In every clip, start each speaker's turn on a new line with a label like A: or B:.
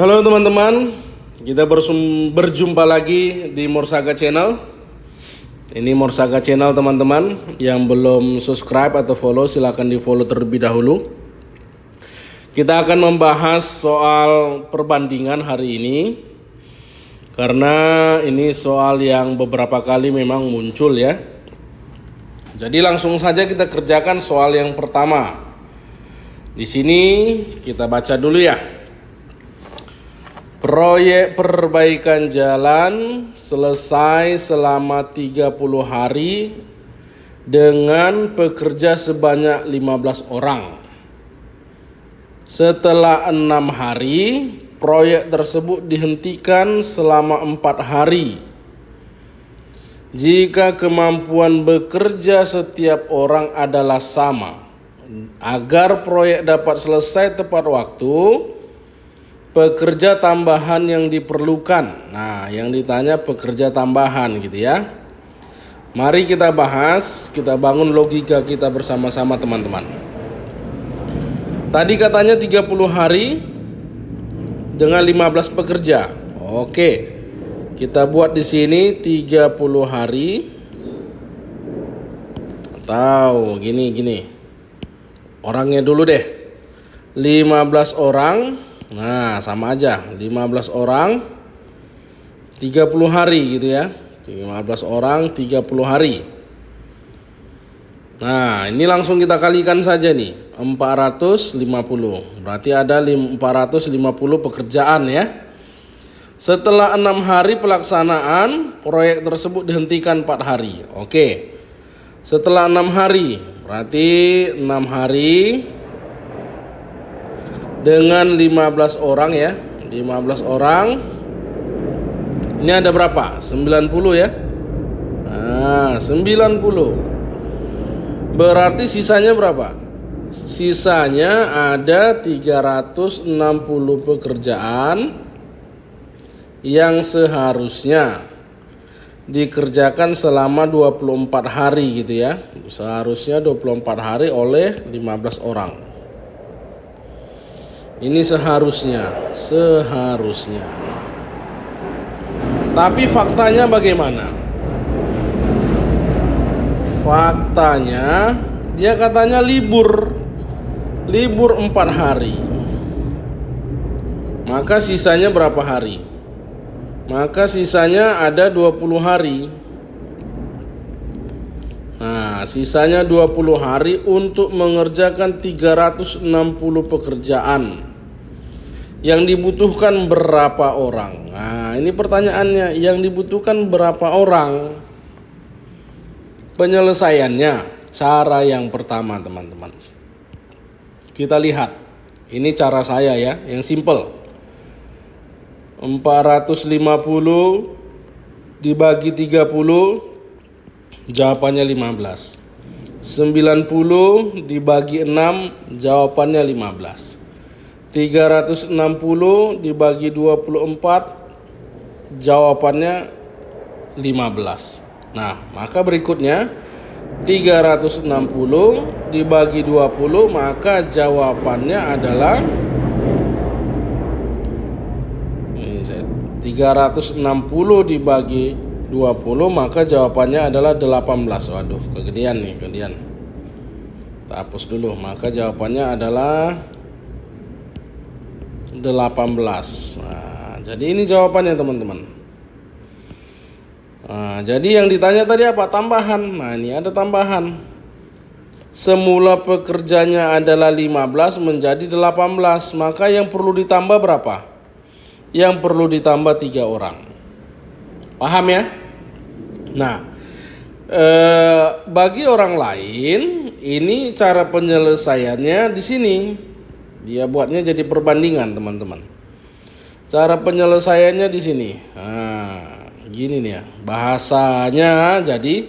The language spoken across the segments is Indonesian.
A: Halo teman-teman, kita berjumpa lagi di Morsaga Channel. Ini Morsaga Channel teman-teman. Yang belum subscribe atau follow silahkan di follow terlebih dahulu. Kita akan membahas soal perbandingan hari ini, karena ini soal yang beberapa kali memang muncul ya. Jadi langsung saja kita kerjakan soal yang pertama. Di sini kita baca dulu ya. Proyek perbaikan jalan selesai selama 30 hari dengan pekerja sebanyak 15 orang. Setelah 6 hari, proyek tersebut dihentikan selama 4 hari. Jika kemampuan bekerja setiap orang adalah sama, agar proyek dapat selesai tepat waktu, pekerja tambahan yang diperlukan. Nah, yang ditanya pekerja tambahan gitu ya. Mari kita bahas, kita bangun logika kita bersama-sama teman-teman. Tadi katanya 30 hari dengan 15 pekerja. Oke. Kita buat di sini 30 hari atau gini. Orangnya dulu deh. 15 orang. Nah, sama aja 15 orang 30 hari gitu ya. 15 orang 30 hari. Nah, ini langsung kita kalikan saja nih. 450. Berarti ada 450 pekerjaan ya. Setelah 6 hari pelaksanaan, proyek tersebut dihentikan 4 hari. Oke. Setelah 6 hari, berarti 6 hari dengan 15 orang ya. 15 orang. Ini ada berapa? 90 ya. Nah, 90. Berarti sisanya berapa? Sisanya ada 360 pekerjaan yang seharusnya dikerjakan selama 24 hari gitu ya. Seharusnya 24 hari oleh 15 orang. Ini seharusnya. Tapi faktanya bagaimana? Faktanya dia katanya libur 4 hari. Maka sisanya berapa hari? Maka sisanya ada 20 hari. Nah, sisanya 20 hari untuk mengerjakan 360 pekerjaan. Yang dibutuhkan berapa orang? Nah, ini pertanyaannya, yang dibutuhkan berapa orang? Penyelesaiannya, cara yang pertama teman-teman. Kita lihat, ini cara saya ya, yang simple. 450 dibagi 30, jawabannya 15. 90 dibagi 6, jawabannya 15. 360 dibagi 24, jawabannya 15. Nah, maka berikutnya 360 dibagi 20, maka jawabannya adalah 360 dibagi 20, maka jawabannya adalah 18. Waduh, kegedean. Kita hapus dulu. Maka jawabannya adalah 18. Nah, jadi ini jawabannya teman-teman. Nah, jadi yang ditanya tadi apa? Tambahan. Nah, ini ada tambahan. Semula pekerjanya adalah 15 menjadi 18. Maka yang perlu ditambah berapa? Yang perlu ditambah 3 orang. Paham ya? Nah, bagi orang lain ini cara penyelesaiannya di sini. Dia buatnya jadi perbandingan teman-teman. Cara penyelesaiannya di sini. Nah, gini nih ya. Bahasanya jadi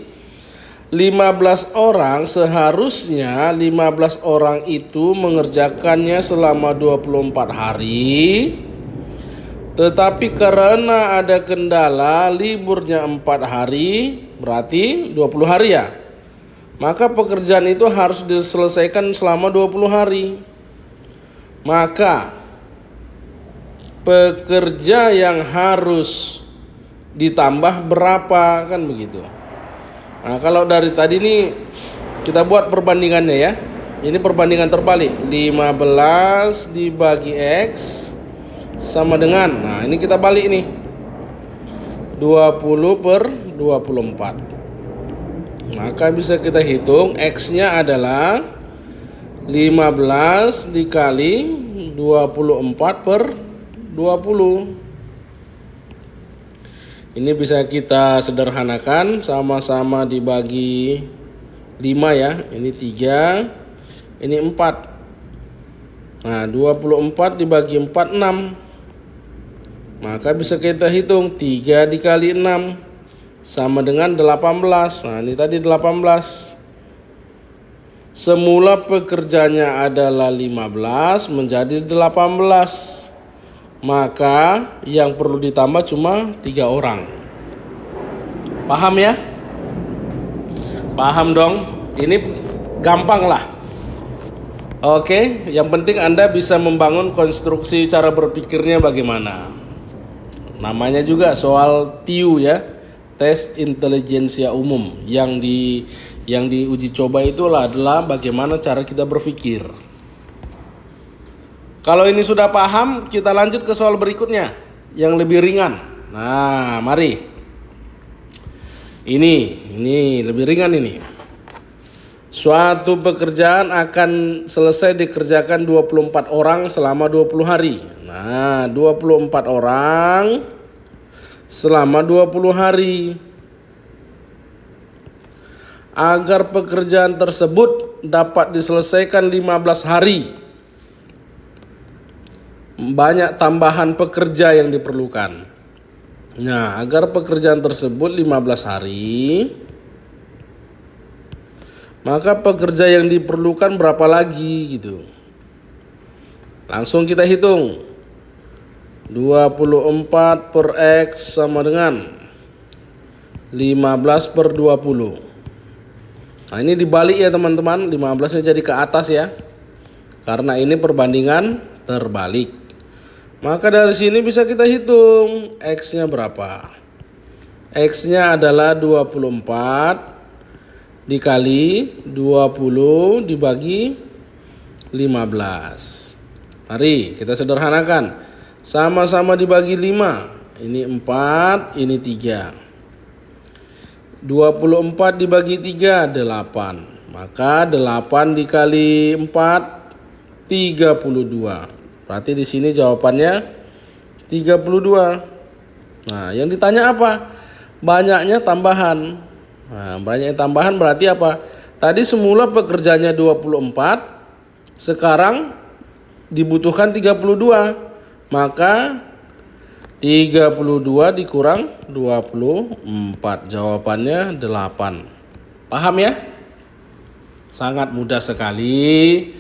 A: 15 orang seharusnya 15 orang itu mengerjakannya selama 24 hari. Tetapi karena ada kendala liburnya 4 hari, berarti 20 hari ya. Maka pekerjaan itu harus diselesaikan selama 20 hari. Maka pekerja yang harus ditambah berapa, kan begitu. Nah, kalau dari tadi ini kita buat perbandingannya ya. Ini perbandingan terbalik. 15 dibagi X sama dengan, nah ini kita balik nih, 20 per 24. Maka bisa kita hitung X-nya adalah 15 dikali 24 per 20. Ini bisa kita sederhanakan, sama-sama dibagi 5 ya. Ini 3, ini 4. Nah, 24 dibagi 4, 6. Maka bisa kita hitung 3 dikali 6 sama dengan 18. Nah, ini tadi 18. Semula pekerjanya adalah 15 menjadi 18. Maka yang perlu ditambah cuma 3 orang. Paham ya? Paham dong? Ini gampang lah. Oke, yang penting Anda bisa membangun konstruksi cara berpikirnya bagaimana. Namanya juga soal TIU ya, tes intelijensia umum. Yang diuji coba itulah adalah bagaimana cara kita berpikir. Kalau ini sudah paham, kita lanjut ke soal berikutnya yang lebih ringan. Nah, mari. Ini lebih ringan ini. Suatu pekerjaan akan selesai dikerjakan 24 orang selama 20 hari. Nah, 24 orang selama 20 hari. Agar pekerjaan tersebut dapat diselesaikan 15 hari, banyak tambahan pekerja yang diperlukan. Nah, agar pekerjaan tersebut 15 hari, maka pekerja yang diperlukan berapa lagi gitu. Langsung kita hitung. 24 per X sama dengan 15 per 20. Nah, ini dibalik ya teman-teman. 15-nya jadi ke atas ya, karena ini perbandingan terbalik. Maka dari sini bisa kita hitung X-nya berapa. X-nya adalah 24 dikali 20 dibagi 15. Mari kita sederhanakan. Sama-sama dibagi 5. Ini 4, ini 3. 24 dibagi 3, 8. Maka 8 dikali 4, 32. Berarti di sini jawabannya 32. Nah, yang ditanya apa? Banyaknya tambahan. Nah, banyaknya tambahan berarti apa? Tadi semula pekerjaannya 24, sekarang dibutuhkan 32. Maka 32 dikurang 24. Jawabannya 8. Paham ya? Sangat mudah sekali.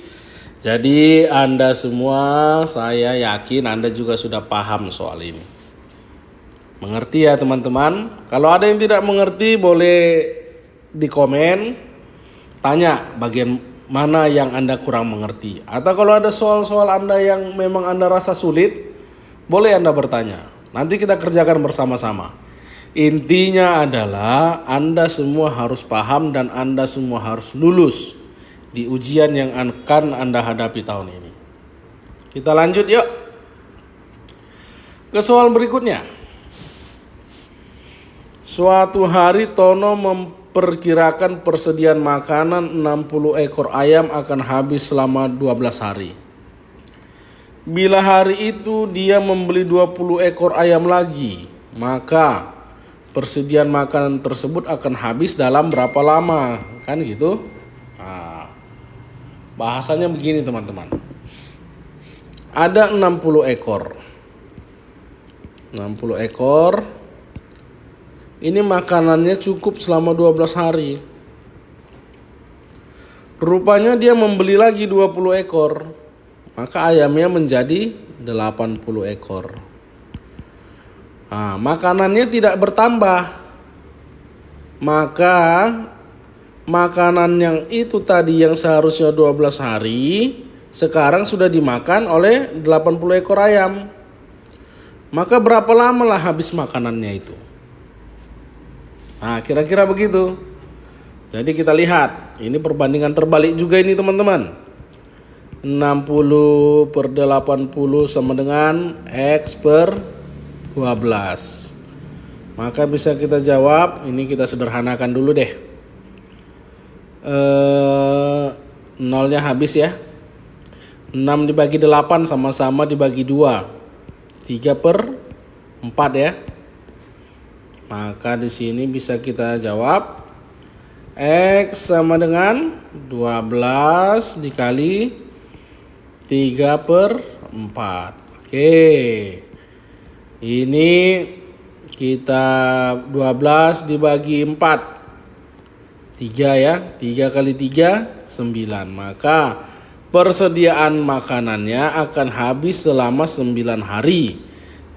A: Jadi Anda semua, saya yakin Anda juga sudah paham soal ini. Mengerti ya teman-teman? Kalau ada yang tidak mengerti boleh di komen, tanya bagian mana yang Anda kurang mengerti. Atau kalau ada soal-soal Anda yang memang Anda rasa sulit, boleh Anda bertanya. Nanti kita kerjakan bersama-sama. Intinya adalah Anda semua harus paham dan Anda semua harus lulus di ujian yang akan Anda hadapi tahun ini. Kita lanjut yuk ke soal berikutnya. Suatu hari Tono memperkirakan persediaan makanan 60 ekor ayam akan habis selama 12 hari. Bila hari itu dia membeli 20 ekor ayam lagi, maka persediaan makanan tersebut akan habis dalam berapa lama? Kan gitu. Nah, bahasanya begini teman-teman. Ada 60 ekor. 60 ekor. Ini makanannya cukup selama 12 hari. Rupanya dia membeli lagi 20 ekor. Maka ayamnya menjadi 80 ekor. Nah, makanannya tidak bertambah. Maka makanan yang itu tadi yang seharusnya 12 hari, sekarang sudah dimakan oleh 80 ekor ayam. maka berapa lama lah habis makanannya itu? Nah, kira-kira begitu. Jadi kita lihat, ini perbandingan terbalik juga ini teman-teman. 60 per 80 sama dengan X per 12. Maka bisa kita jawab, ini kita sederhanakan dulu deh. Nolnya habis ya. 6 dibagi 8 sama-sama dibagi 2. 3 per 4 ya. Maka di sini bisa kita jawab X sama dengan 12 dikali 3 per 4. Oke. Ini kita 12 dibagi 4. 3 ya. 3 kali 3 9. Maka persediaan makanannya akan habis selama 9 hari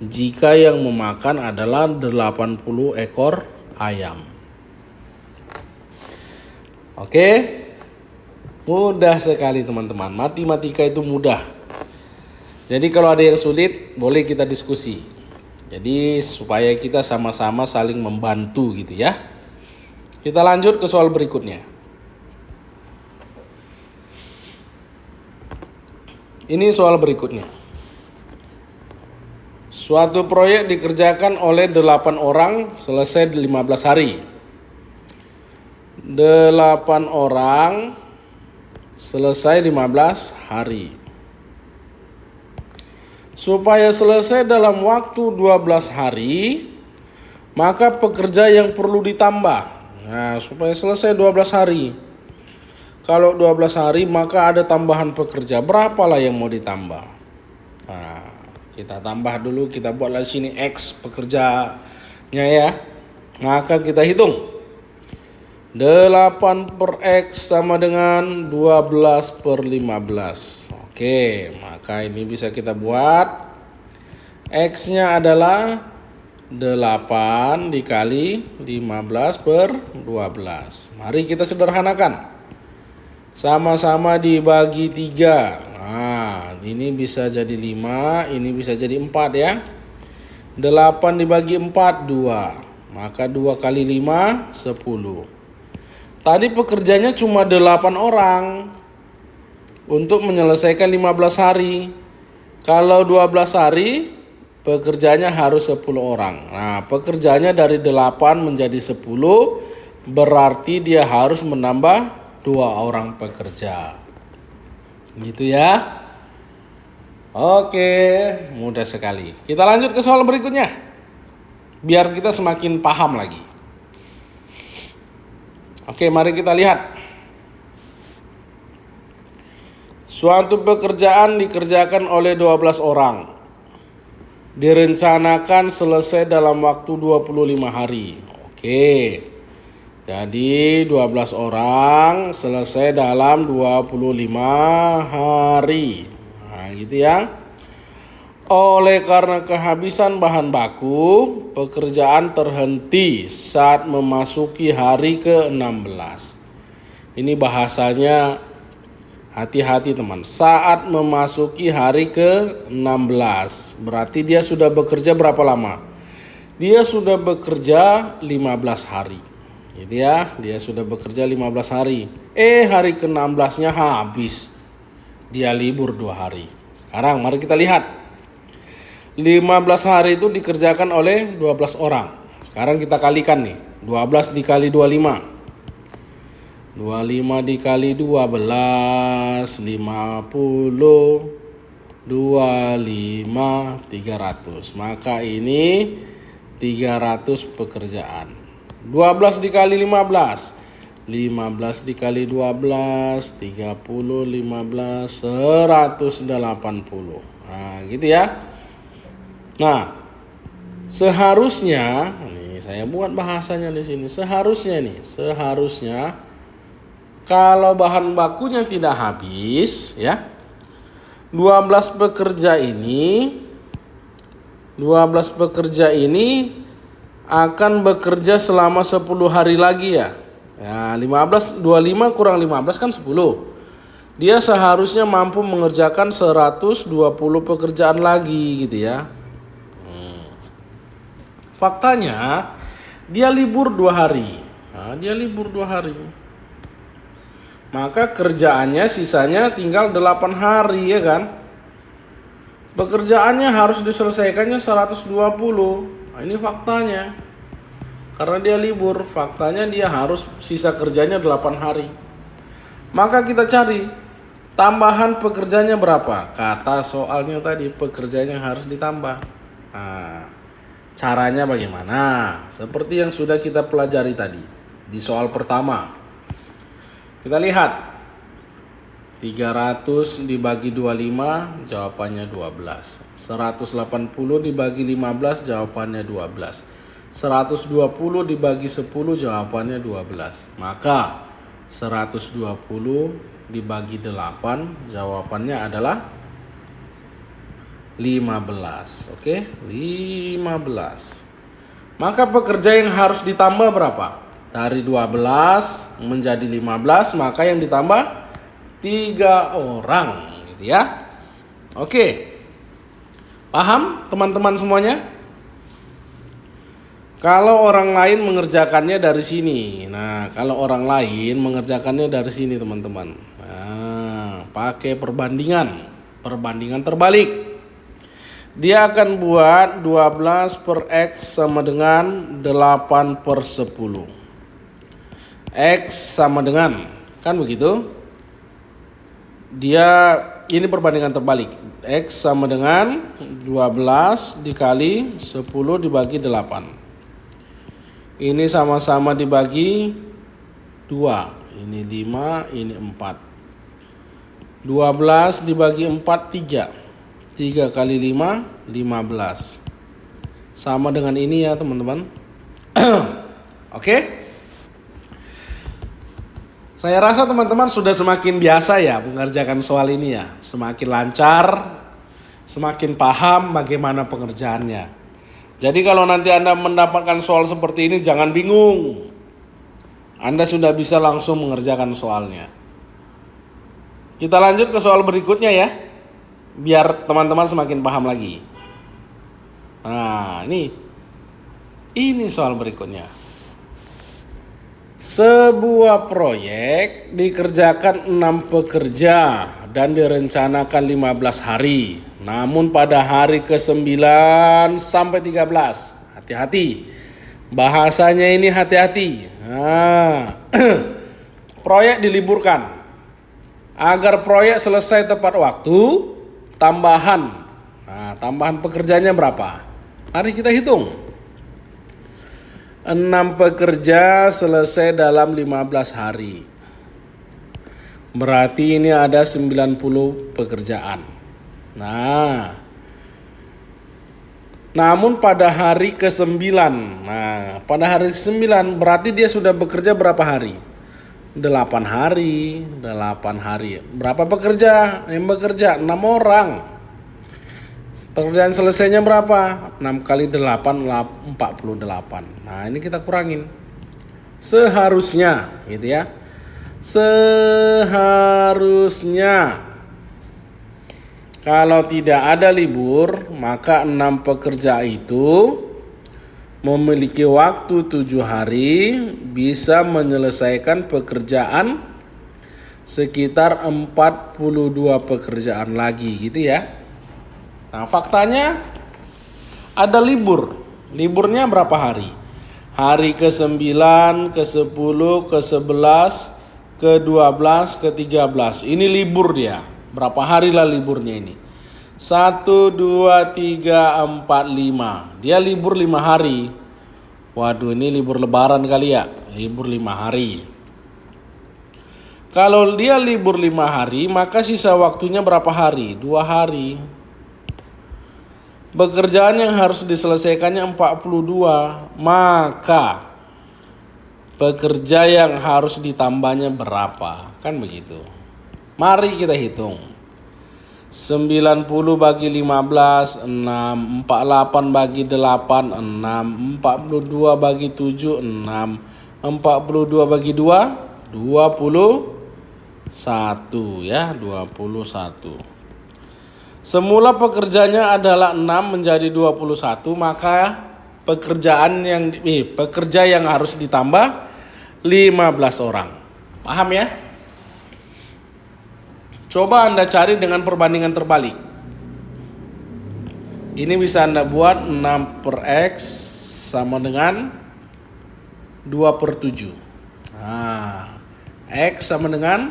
A: jika yang memakan adalah 80 ekor ayam. Oke, mudah sekali teman-teman. Matematika itu mudah. Jadi kalau ada yang sulit boleh kita diskusi. Jadi supaya kita sama-sama saling membantu gitu ya. Kita lanjut ke soal berikutnya. Ini soal berikutnya. Suatu proyek dikerjakan oleh 8 orang selesai 15 hari. 8 orang selesai 15 hari. Supaya selesai dalam waktu 12 hari, maka pekerja yang perlu ditambah. Nah, supaya selesai 12 hari. Kalau 12 hari maka ada tambahan pekerja. Berapalah yang mau ditambah? Nah, kita tambah dulu, kita buatlah sini X pekerjanya ya. Maka kita hitung. 8 per X sama dengan 12 per 15. Oke, maka ini bisa kita buat. X-nya adalah 8 dikali 15 per 12. Mari kita sederhanakan. Sama-sama dibagi 3. Nah, ini bisa jadi 5, ini bisa jadi 4 ya. 8 dibagi 4, 2. Maka 2 kali 5, 10. Tadi pekerjanya cuma 8 orang untuk menyelesaikan 15 hari. Kalau 12 hari, pekerjanya harus 10 orang. Nah, pekerjanya dari 8 menjadi 10, berarti dia harus menambah 2 orang pekerja. Gitu ya. Oke, mudah sekali. Kita lanjut ke soal berikutnya. Biar kita semakin paham lagi. Oke, mari kita lihat. Suatu pekerjaan dikerjakan oleh 12 orang. Direncanakan selesai dalam waktu 25 hari. Oke. Jadi 12 orang selesai dalam 25 hari. Nah, gitu ya. Oleh karena kehabisan bahan baku, pekerjaan terhenti saat memasuki hari ke-16. Ini bahasanya hati-hati teman. Saat memasuki hari ke-16. Berarti dia sudah bekerja berapa lama? Dia sudah bekerja 15 hari. Gitu ya, dia sudah bekerja 15 hari. Hari ke-16-nya habis. Dia libur 2 hari. Sekarang mari kita lihat. 15 hari itu dikerjakan oleh 12 orang. Sekarang kita kalikan nih. 12 dikali 25. 25 dikali 12, 50. 25, 300. Maka ini 300 pekerjaan. 12 dikali 15. 15 dikali 12, 30, 15, 180. Nah, gitu ya. Nah, seharusnya, nih saya buat bahasanya di sini. Seharusnya kalau bahan bakunya tidak habis, ya. 12 pekerja ini akan bekerja selama 10 hari lagi ya. Ya, 25 kurang 15 kan 10. Dia seharusnya mampu mengerjakan 120 pekerjaan lagi gitu ya. Faktanya dia libur 2 hari. Nah, dia libur 2 hari. Maka kerjaannya sisanya tinggal 8 hari, ya kan? Pekerjaannya harus diselesaikannya 120. Nah, ini faktanya. Karena dia libur, faktanya dia harus sisa kerjanya 8 hari. Maka kita cari tambahan pekerjaannya berapa? Kata soalnya tadi pekerjaannya harus ditambah. Nah, caranya bagaimana? Seperti yang sudah kita pelajari tadi di soal pertama. Kita lihat 300 dibagi 25 jawabannya 12. 180 dibagi 15 jawabannya 12. 120 dibagi 10 jawabannya 12. Maka 120 dibagi 8 jawabannya adalah 15. Oke, 15. Maka pekerja yang harus ditambah berapa? Dari 12 menjadi 15, maka yang ditambah 3 orang, gitu ya. Oke. Paham teman-teman semuanya? Kalau orang lain mengerjakannya dari sini. Nah, kalau orang lain mengerjakannya dari sini, teman-teman. Nah, pakai perbandingan terbalik. Dia akan buat 12 per X sama dengan 8 per 10. X sama dengan, kan begitu? Dia, ini perbandingan terbalik. X sama dengan 12 dikali 10 dibagi 8. Ini sama-sama dibagi 2. Ini 5, ini 4. 12 dibagi 4, 3. 3 kali 5, 15. Sama dengan ini ya teman-teman. Oke? Saya rasa teman-teman sudah semakin biasa ya mengerjakan soal ini ya. Semakin lancar, semakin paham bagaimana pengerjaannya. Jadi kalau nanti Anda mendapatkan soal seperti ini jangan bingung. Anda sudah bisa langsung mengerjakan soalnya. Kita lanjut ke soal berikutnya ya. Biar teman-teman semakin paham lagi. Nah, ini soal berikutnya. Sebuah proyek dikerjakan 6 pekerja dan direncanakan 15 hari. Namun pada hari ke-9 sampai 13, hati-hati. Bahasanya ini hati-hati. Nah, proyek diliburkan. Agar proyek selesai tepat waktu, tambahan. Nah, tambahan pekerjanya berapa? Mari kita hitung. 6 pekerja selesai dalam 15 hari. Berarti ini ada 90 pekerjaan. Nah, namun pada hari ke-9. Nah, pada hari ke-9 berarti dia sudah bekerja berapa hari? 8 hari. 8 hari. Berapa pekerja? Yang bekerja 6 orang. Pekerjaan selesainya berapa? 6 kali 8, 48. Nah, ini kita kurangin. Seharusnya, gitu ya. Seharusnya kalau tidak ada libur, maka 6 pekerja itu memiliki waktu 7 hari bisa menyelesaikan pekerjaan sekitar 42 pekerjaan lagi, gitu ya. Nah, faktanya ada libur. Liburnya berapa hari? Hari ke-9, ke-10, ke-11, ke-12, ke-13. Ini libur dia. Berapa hari lah liburnya ini? 1, 2, 3, 4, 5. Dia libur 5 hari. Waduh, ini libur lebaran kali ya. Libur 5 hari. Kalau dia libur 5 hari, maka sisa waktunya berapa hari? 2 hari. Pekerjaan yang harus diselesaikannya 42. Maka pekerja yang harus ditambahnya berapa? Kan begitu. Mari kita hitung. 90 bagi 15, 6. 48 bagi 8, 6. 42 bagi 7, 6. 42 bagi 2, 21 ya, 21. Semula pekerjanya adalah 6 menjadi 21, maka pekerja yang harus ditambah 15 orang. Paham ya? Coba Anda cari dengan perbandingan terbalik. Ini bisa Anda buat 6 per X sama dengan 2 per 7. Nah, X sama dengan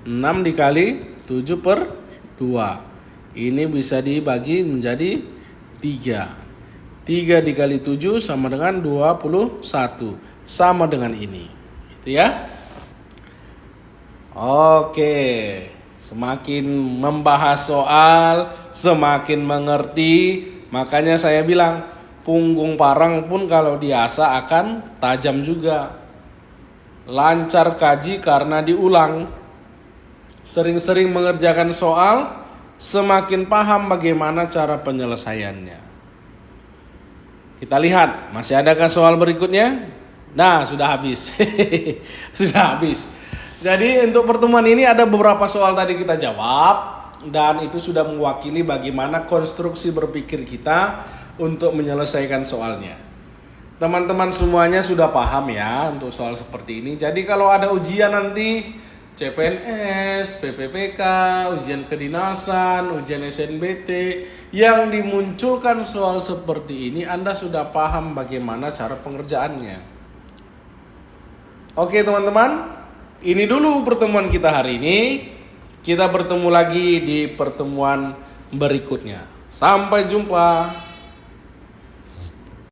A: 6 dikali 7 per 2. Ini bisa dibagi menjadi 3. 3 dikali 7 sama dengan 21. Sama dengan ini. Gitu ya. Oke. Semakin membahas soal, semakin mengerti. Makanya saya bilang, punggung parang pun kalau diasah akan tajam juga. Lancar kaji karena diulang. Sering-sering mengerjakan soal, semakin paham bagaimana cara penyelesaiannya. Kita lihat, masih adakah soal berikutnya? Nah, sudah habis. Sudah habis. Jadi untuk pertemuan ini ada beberapa soal tadi kita jawab, dan itu sudah mewakili bagaimana konstruksi berpikir kita untuk menyelesaikan soalnya. Teman-teman semuanya sudah paham ya untuk soal seperti ini. Jadi kalau ada ujian nanti CPNS, PPPK, ujian kedinasan, ujian SNBT yang dimunculkan soal seperti ini, Anda sudah paham bagaimana cara pengerjaannya. Oke teman-teman, ini dulu pertemuan kita hari ini. Kita bertemu lagi di pertemuan berikutnya. Sampai jumpa.